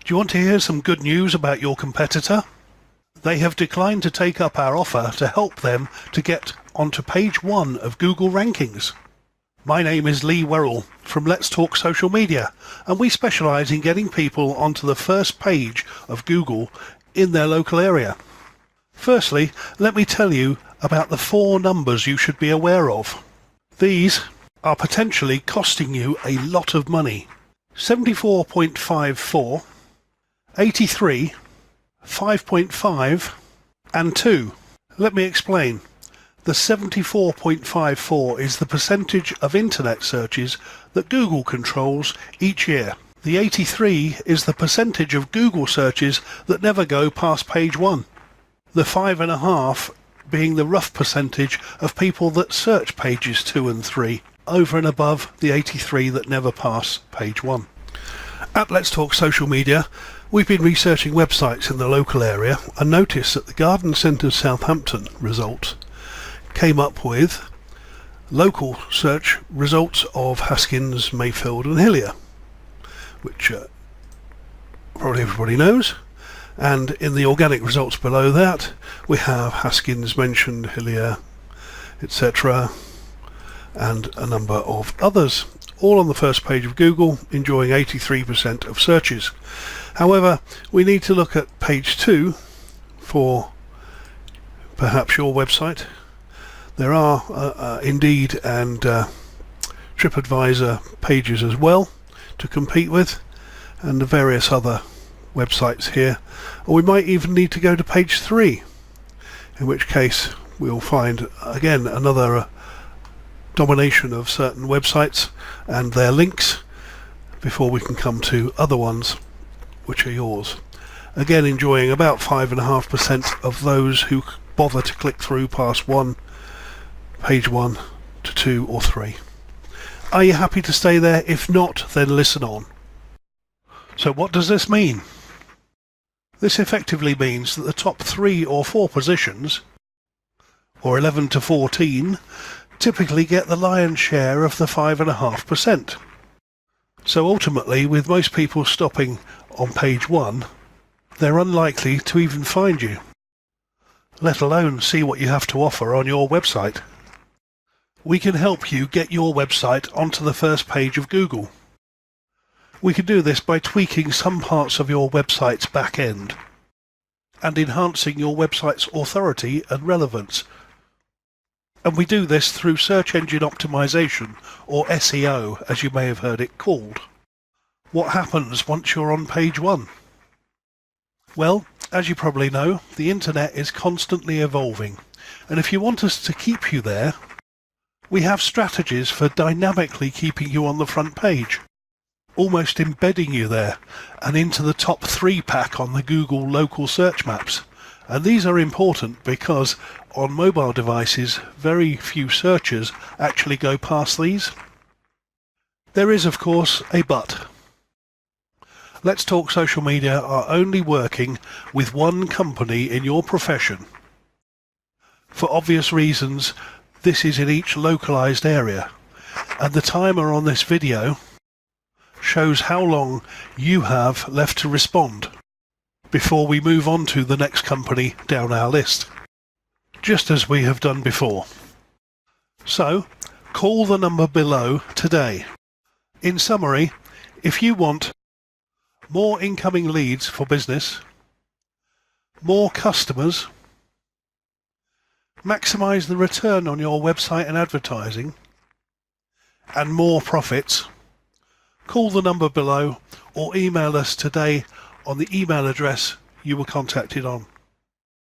Do you want to hear some good news about your competitor? They have declined to take up our offer to help them to get onto page 1 of Google rankings. My name is Lee Werrell from Let's Talk Social Media, and we specialise in getting people onto the first page of Google in their local area. Firstly, let me tell you about the 4 numbers you should be aware of. These are potentially costing you a lot of money. 74.54, 83, 5.5 and 2. Let me explain. The 74.54 is the percentage of internet searches that Google controls each year. The 83 is the percentage of Google searches that never go past page 1. The 5.5 being the rough percentage of people that search pages 2 and 3, over and above the 83 that never pass page 1. At Let's Talk Social Media, we've been researching websites in the local area and noticed that the Garden Centre Southampton results came up with local search results of Haskins, Mayfield and Hillier, which probably everybody knows. And in the organic results below that, we have Haskins mentioned, Hillier, etc., and a number of others, all on the first page of Google, enjoying 83% of searches. However, we need to look at page 2 for perhaps your website. There are Indeed and TripAdvisor pages as well to compete with, and the various other websites here. Or we might even need to go to page 3, in which case we'll find again another domination of certain websites and their links before we can come to other ones which are yours. Again, enjoying about 5.5% of those who bother to click through past page 1 to 2 or 3. Are you happy to stay there? If not, then listen on. So what does this mean? This effectively means that the top 3 or 4 positions, or 11 to 14, typically get the lion's share of the 5.5%. So ultimately, with most people stopping on page 1, they're unlikely to even find you, let alone see what you have to offer on your website. We can help you get your website onto the first page of Google. We can do this by tweaking some parts of your website's back end and enhancing your website's authority and relevance. And we do this through search engine optimization, or SEO, as you may have heard it called. What happens once you're on page 1? Well, as you probably know, the internet is constantly evolving, and if you want us to keep you there, we have strategies for dynamically keeping you on the front page, almost embedding you there and into the top 3 pack on the Google local search maps. And these are important because on mobile devices, very few searchers actually go past these. There is, of course, a but. Let's Talk Social Media are only working with one company in your profession. For obvious reasons, this is in each localized area, and the timer on this video shows how long you have left to respond before we move on to the next company down our list, just as we have done before. So, call the number below today. In summary, if you want more incoming leads for business, more customers, maximize the return on your website and advertising, and more profits, call the number below or email us today on the email address you were contacted on.